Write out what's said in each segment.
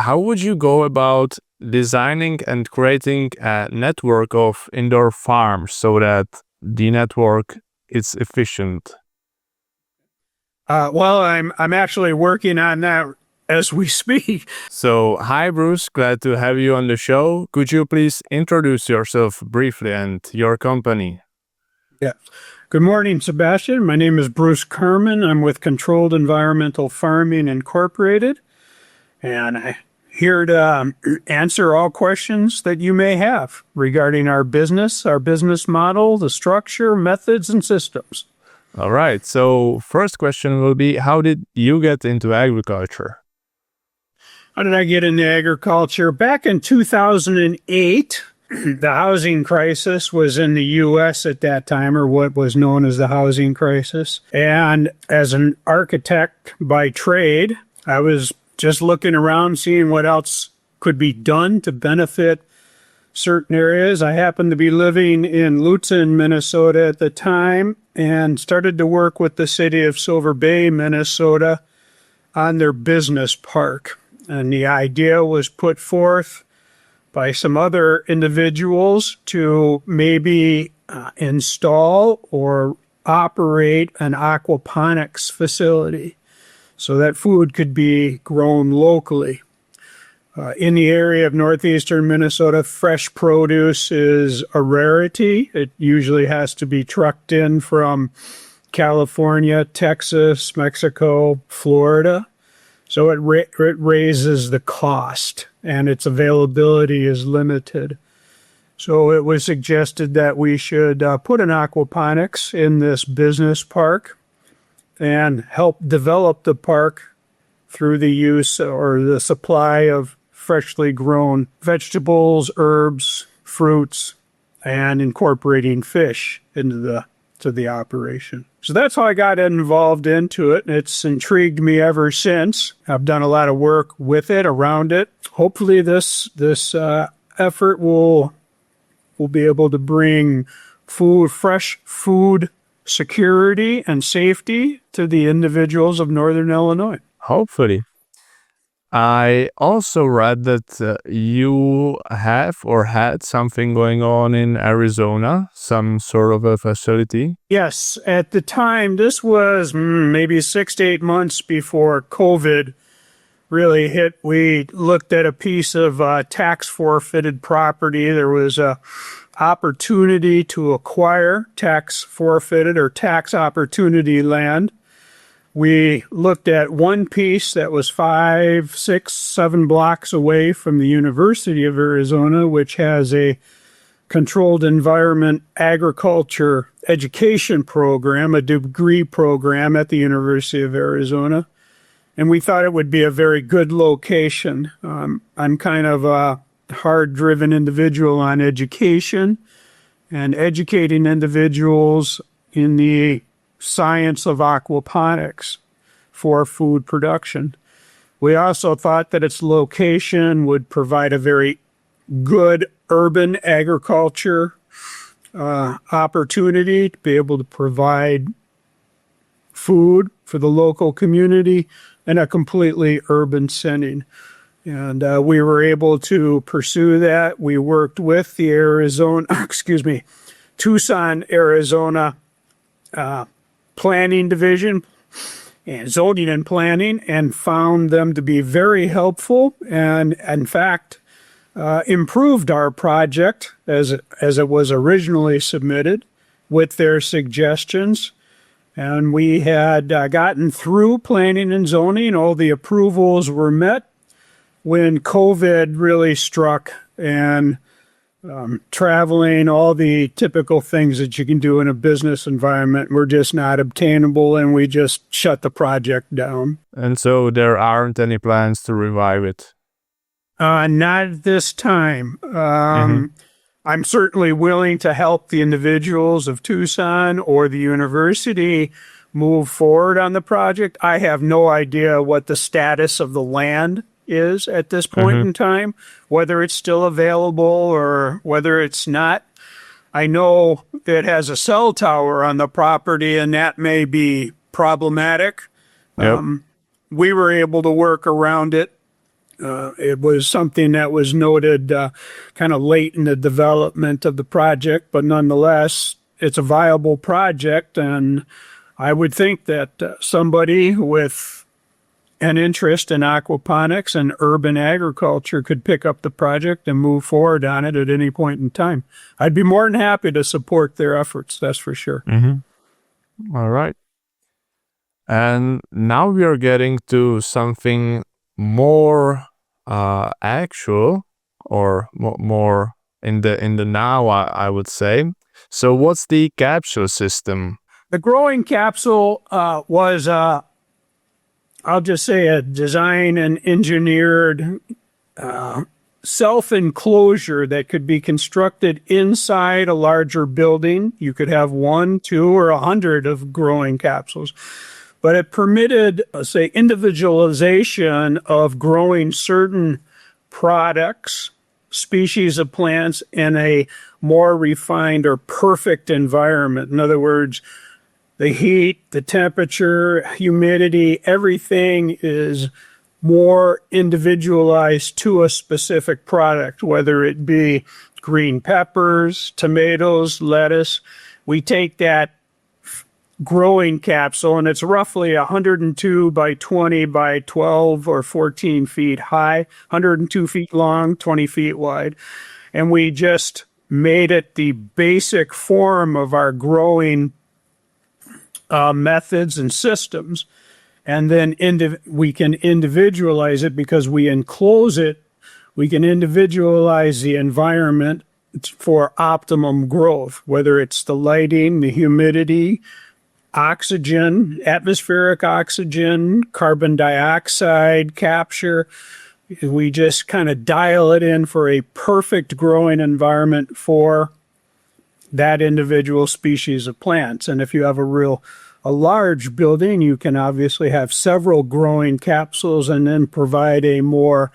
how would you go about designing and creating a network of indoor farms so that the network is efficient? Well, I'm actually working on that as we speak. So, hi Bruce, glad to have you on the show. Could you please introduce yourself briefly and your company? Yeah. Good morning, Sebastian. My name is Bruce Carman. I'm with Controlled Environmental Farming Incorporated, and I'm here to answer all questions that you may have regarding our business model, the structure, methods, and systems. All right. So, first question will be, how did you get into agriculture? How did I get into agriculture? Back in 2008, the housing crisis was in the U.S. at that time, or what was known as the housing crisis. And as an architect by trade, I was just looking around, seeing what else could be done to benefit certain areas. I happened to be living in Lutzen, Minnesota at the time, and started to work with the city of Silver Bay, Minnesota, on their business park. And the idea was put forth by some other individuals to maybe install or operate an aquaponics facility so that food could be grown locally. In the area of northeastern Minnesota, fresh produce is a rarity. It usually has to be trucked in from California, Texas, Mexico, Florida. So it raises the cost, and its availability is limited. So it was suggested that we should put an aquaponics in this business park and help develop the park through the use or the supply of freshly grown vegetables, herbs, fruits, and incorporating fish into the operation. So that's how I got involved into it, and it's intrigued me ever since. I've done a lot of work with it, around it. Hopefully this effort will be able to bring fresh food security and safety to the individuals of Northern Illinois. Hopefully. I also read that you have or had something going on in Arizona, some sort of a facility. Yes, at the time, this was maybe 6 to 8 months before COVID really hit. We looked at a piece of tax forfeited property. There was a opportunity to acquire tax forfeited or tax opportunity land. We looked at one piece that was 5, 6, 7 blocks away from the University of Arizona, which has a controlled environment agriculture education program, a degree program at the University of Arizona. And we thought it would be a very good location. I'm kind of a hard-driven individual on education and educating individuals in the science of aquaponics for food production. We also thought that its location would provide a very good urban agriculture opportunity to be able to provide food for the local community in a completely urban setting. And we were able to pursue that. We worked with the Tucson, Arizona Planning Division and Zoning and Planning, and found them to be very helpful and, in fact, improved our project as it was originally submitted with their suggestions. And we had gotten through planning and zoning. All the approvals were met when COVID really struck, and traveling, all the typical things that you can do in a business environment were just not obtainable, and we just shut the project down. And so there aren't any plans to revive it? Not at this time. I'm certainly willing to help the individuals of Tucson or the university move forward on the project. I have no idea what the status of the land is at this point in time, whether it's still available or whether it's not. I know it has a cell tower on the property, and that may be problematic. Yep. We were able to work around it It was something that was noted kind of late in the development of the project, but nonetheless, it's a viable project. And I would think that somebody with an interest in aquaponics and urban agriculture could pick up the project and move forward on it at any point in time. I'd be more than happy to support their efforts, that's for sure. All right. And now we are getting to something more actual, or more in the now, I would say. So what's the capsule system? The growing capsule was, I'll just say, a design and engineered self-enclosure that could be constructed inside a larger building. You could have 1, 2, or 100 of growing capsules. But it permitted, say, individualization of growing certain products, species of plants, in a more refined or perfect environment. In other words, the heat, the temperature, humidity, everything is more individualized to a specific product, whether it be green peppers, tomatoes, lettuce. We take that growing capsule, and it's roughly 102 by 20 by 12 or 14 feet high, 102 feet long, 20 feet wide. And we just made it the basic form of our growing methods and systems. And then we can individualize it because we enclose it. We can individualize the environment for optimum growth, whether it's the lighting, the humidity, oxygen, atmospheric oxygen, carbon dioxide capture. We just kind of dial it in for a perfect growing environment for that individual species of plants. And if you have a large building, you can obviously have several growing capsules and then provide a more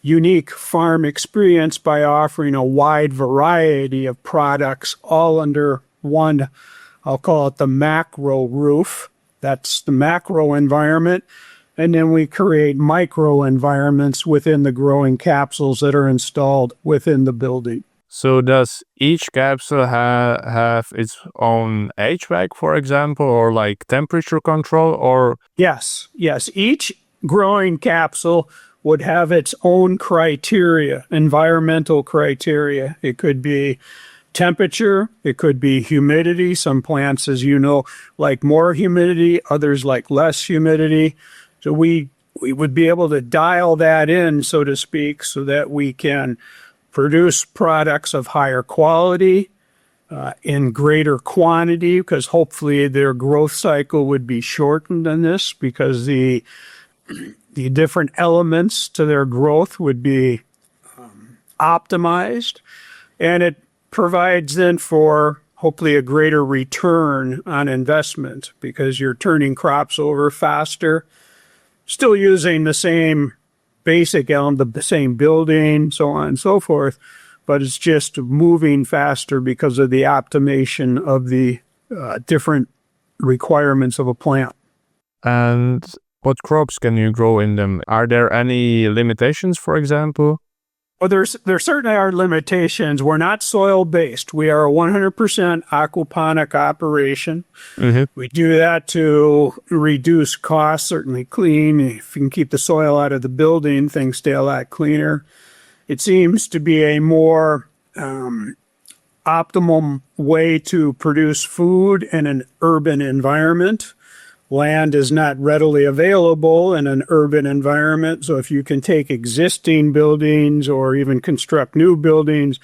unique farm experience by offering a wide variety of products all under one, I'll call it the macro roof. That's the macro environment. And then we create micro environments within the growing capsules that are installed within the building. So does each capsule have its own HVAC, for example, or like temperature control, or? Yes. Each growing capsule would have its own criteria, environmental criteria. It could be temperature, it could be humidity. Some plants, as you know, like more humidity, others like less humidity. So we would be able to dial that in, so to speak, so that we can produce products of higher quality in greater quantity, because hopefully their growth cycle would be shortened than this, because the different elements to their growth would be optimized. And it provides then for hopefully a greater return on investment, because you're turning crops over faster, still using the same basic element, the same building, so on and so forth, but it's just moving faster because of the optimization of the different requirements of a plant. And what crops can you grow in them? Are there any limitations, for example? Well, there certainly are limitations. We're not soil-based. We are a 100% aquaponic operation. We do that to reduce costs, certainly clean. If you can keep the soil out of the building, things stay a lot cleaner. It seems to be a more optimum way to produce food in an urban environment. Land is not readily available in an urban environment, so if you can take existing buildings or even construct new buildings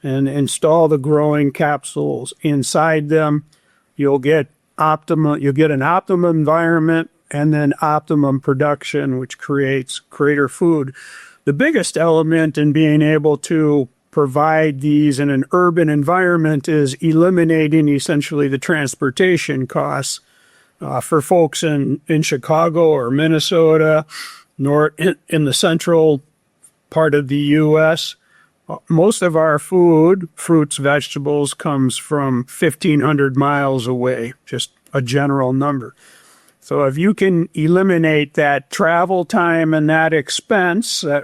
and install the growing capsules inside them, you'll get an optimum environment and then optimum production, which creates greater food. The biggest element in being able to provide these in an urban environment is eliminating essentially the transportation costs. For folks in Chicago or Minnesota, nor in the central part of the U.S., most of our food, fruits, vegetables, comes from 1,500 miles away, just a general number. So if you can eliminate that travel time and that expense, that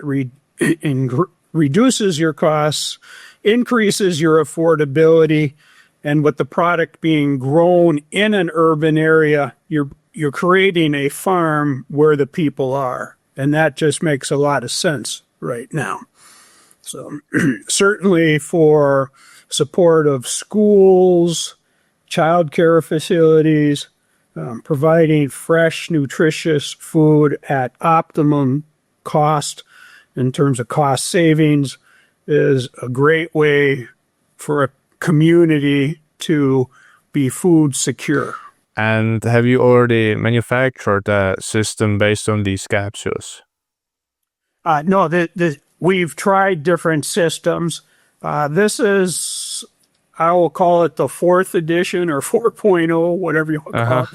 reduces your costs, increases your affordability, and with the product being grown in an urban area, you're creating a farm where the people are. And that just makes a lot of sense right now. So certainly for support of schools, childcare facilities, providing fresh, nutritious food at optimum cost in terms of cost savings is a great way for a community to be food secure. And have you already manufactured a system based on these capsules? No, we've tried different systems. This is, I will call it the 4th edition or 4.0, whatever you want to call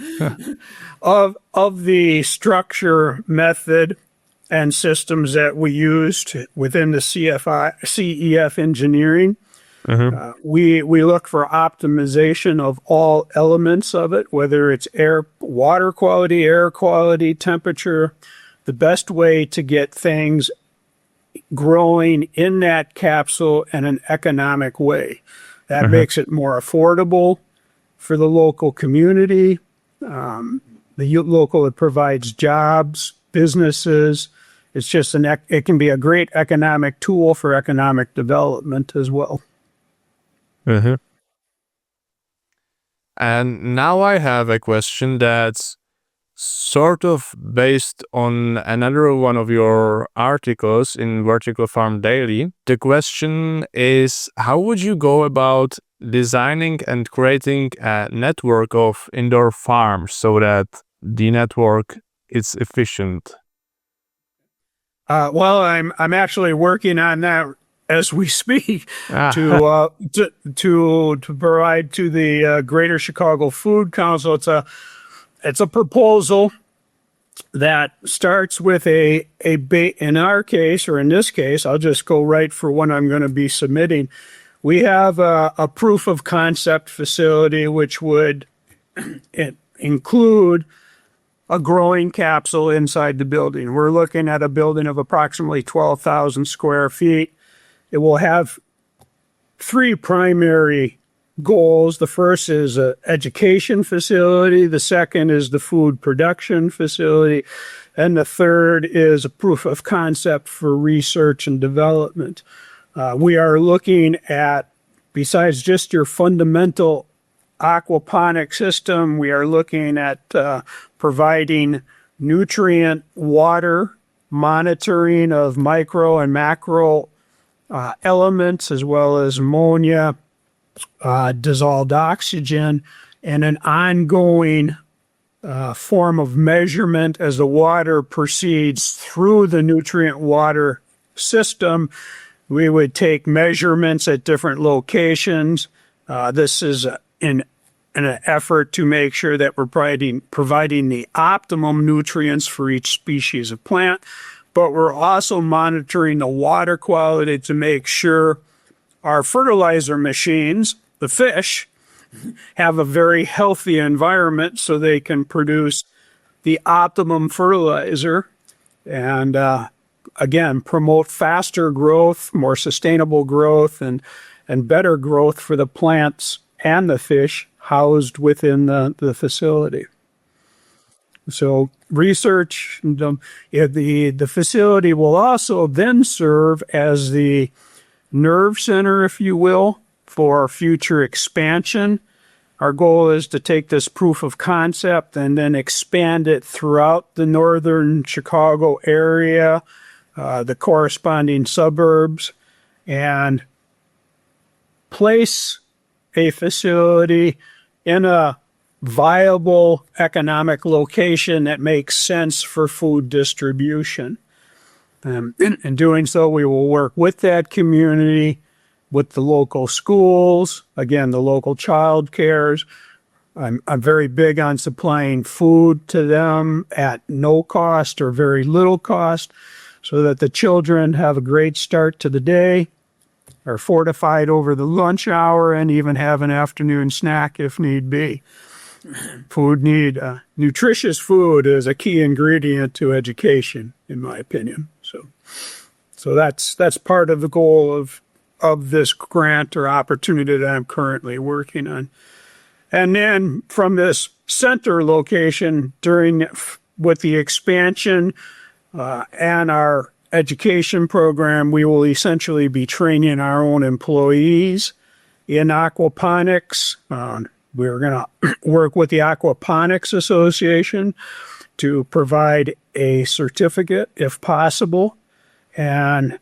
it, of the structure method and systems that we used within the CEF engineering. We look for optimization of all elements of it, whether it's water quality, air quality, temperature, the best way to get things growing in that capsule in an economic way. That makes it more affordable for the local community. It provides jobs, businesses. It's just it can be a great economic tool for economic development as well. And now I have a question that's sort of based on another one of your articles in Vertical Farm Daily. The question is, how would you go about designing and creating a network of indoor farms so that the network is efficient? Well, I'm actually working on that as we speak to provide to the Greater Chicago Food Council. It's a proposal that starts with in our case, or in this case, I'll just go right for what I'm going to be submitting. We have a proof of concept facility, which would include a growing capsule inside the building. We're looking at a building of approximately 12,000 square feet. It will have 3 primary goals. The first is an education facility. The second is the food production facility. And the third is a proof of concept for research and development. We are looking at, besides just your fundamental aquaponic system, we are looking at providing nutrient water monitoring of micro and macro elements, as well as ammonia, dissolved oxygen, and an ongoing form of measurement as the water proceeds through the nutrient water system. We would take measurements at different locations. This is in an effort to make sure that we're providing the optimum nutrients for each species of plant, but we're also monitoring the water quality to make sure our fertilizer machines, the fish, have a very healthy environment so they can produce the optimum fertilizer and, again, promote faster growth, more sustainable growth, and better growth for the plants and the fish housed within the facility. So research, the facility will also then serve as the nerve center, if you will, for future expansion. Our goal is to take this proof of concept and then expand it throughout the northern Chicago area, the corresponding suburbs, and place a facility in a viable economic location that makes sense for food distribution. In doing so, we will work with that community, with the local schools, again, the local child cares. I'm very big on supplying food to them at no cost or very little cost so that the children have a great start to the day, are fortified over the lunch hour, and even have an afternoon snack if need be. Nutritious food is a key ingredient to education, in my opinion. So that's part of the goal of this grant or opportunity that I'm currently working on. And then from this center location with the expansion and our education program, we will essentially be training our own employees in aquaponics. We're going to work with the Aquaponics Association to provide a certificate if possible and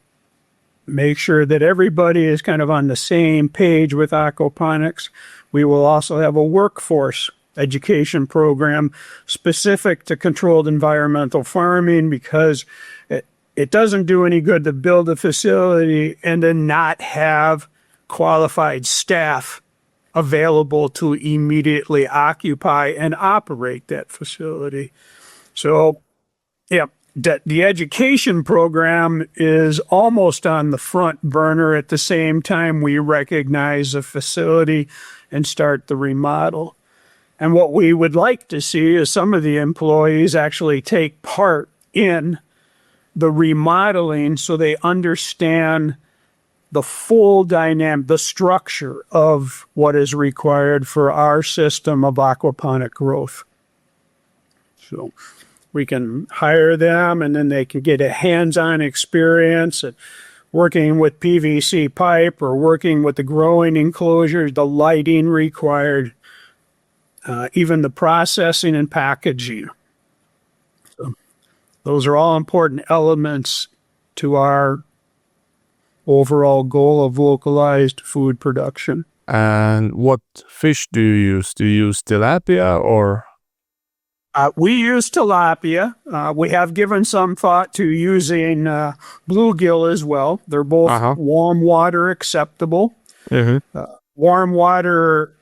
make sure that everybody is kind of on the same page with aquaponics. We will also have a workforce education program specific to controlled environmental farming, because it doesn't do any good to build a facility and then not have qualified staff available to immediately occupy and operate that facility. So, yeah, the education program is almost on the front burner at the same time we recognize a facility and start the remodel. And what we would like to see is some of the employees actually take part in the remodeling so they understand the full dynamic, the structure of what is required for our system of aquaponic growth. So we can hire them, and then they can get a hands-on experience at working with PVC pipe or working with the growing enclosures, the lighting required, even the processing and packaging. So those are all important elements to our overall goal of localized food production. And what fish do you use? Do you use tilapia or? We use tilapia. We have given some thought to using bluegill as well. They're both warm water acceptable. Warm water,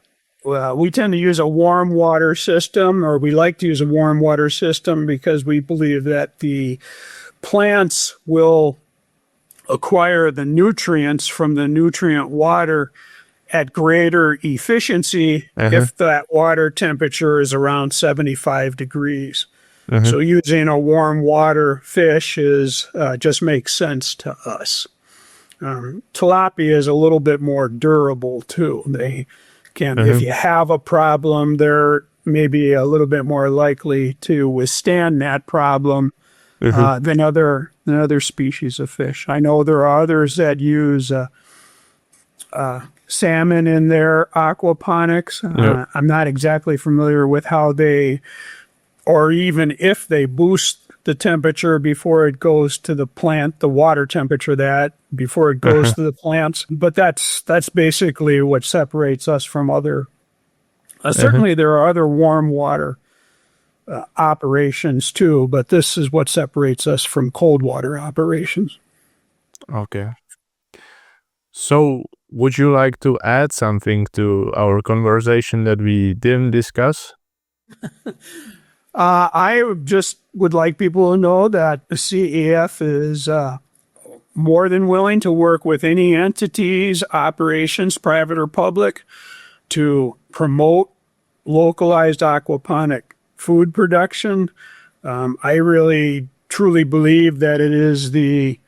we tend to use a warm water system, or we like to use a warm water system because we believe that the plants will acquire the nutrients from the nutrient water at greater efficiency if that water temperature is around 75 degrees. So using a warm water fish just makes sense to us. Tilapia is a little bit more durable too. They can, if you have a problem, they're maybe a little bit more likely to withstand that problem than other species of fish. I know there are others that use salmon in their aquaponics. I'm not exactly familiar with how they, or even if they boost the temperature before it goes to the plant, the water temperature before it goes to the plants. But that's basically what separates us from other. Certainly there are other warm water operations too, but this is what separates us from cold water operations. Okay. So would you like to add something to our conversation that we didn't discuss? I just would like people to know that the CEF is more than willing to work with any entities, operations, private or public, to promote localized aquaponic food production. I really truly believe that it is the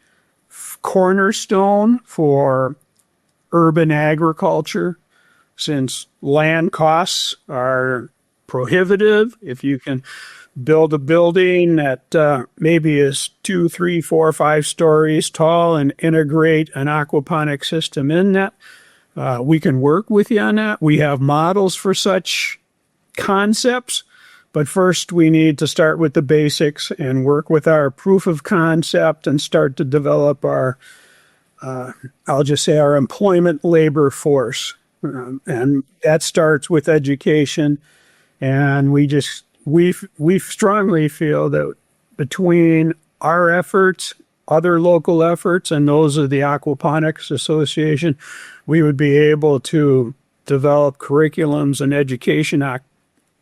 cornerstone for urban agriculture, since land costs are prohibitive. If you can build a building that maybe is 2, 3, 4, 5 stories tall and integrate an aquaponic system in that, we can work with you on that. We have models for such concepts, but first we need to start with the basics and work with our proof of concept and start to develop our, I'll just say, our employment labor force. And that starts with education. And we strongly feel that between our efforts, other local efforts, and those of the Aquaponics Association, we would be able to develop curriculums and education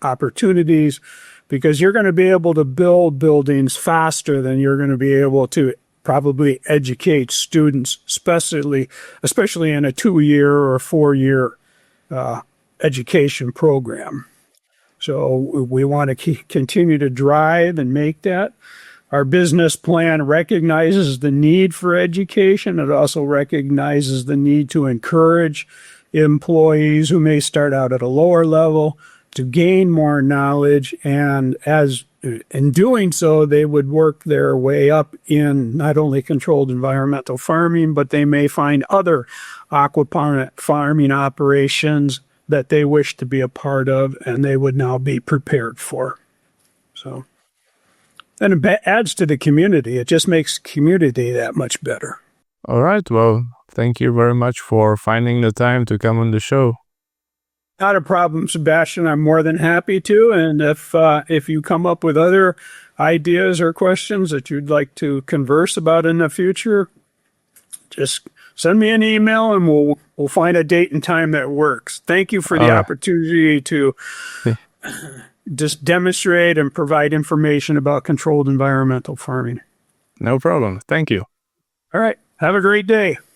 opportunities, because you're going to be able to build buildings faster than you're going to be able to probably educate students, especially in a 2-year or 4-year education program. So we want to continue to drive and make that. Our business plan recognizes the need for education. It also recognizes the need to encourage employees who may start out at a lower level to gain more knowledge, and as in doing so, they would work their way up in not only controlled environmental farming, but they may find other aquaponic farming operations that they wish to be a part of, and they would now be prepared for. So, and it adds to the community. It just makes community that much better. All right. Well, thank you very much for finding the time to come on the show. Not a problem, Sebastian. I'm more than happy to. And if you come up with other ideas or questions that you'd like to converse about in the future, just send me an email and we'll find a date and time that works. Thank you for the opportunity to just demonstrate and provide information about controlled environmental farming. No problem. Thank you. All right. Have a great day.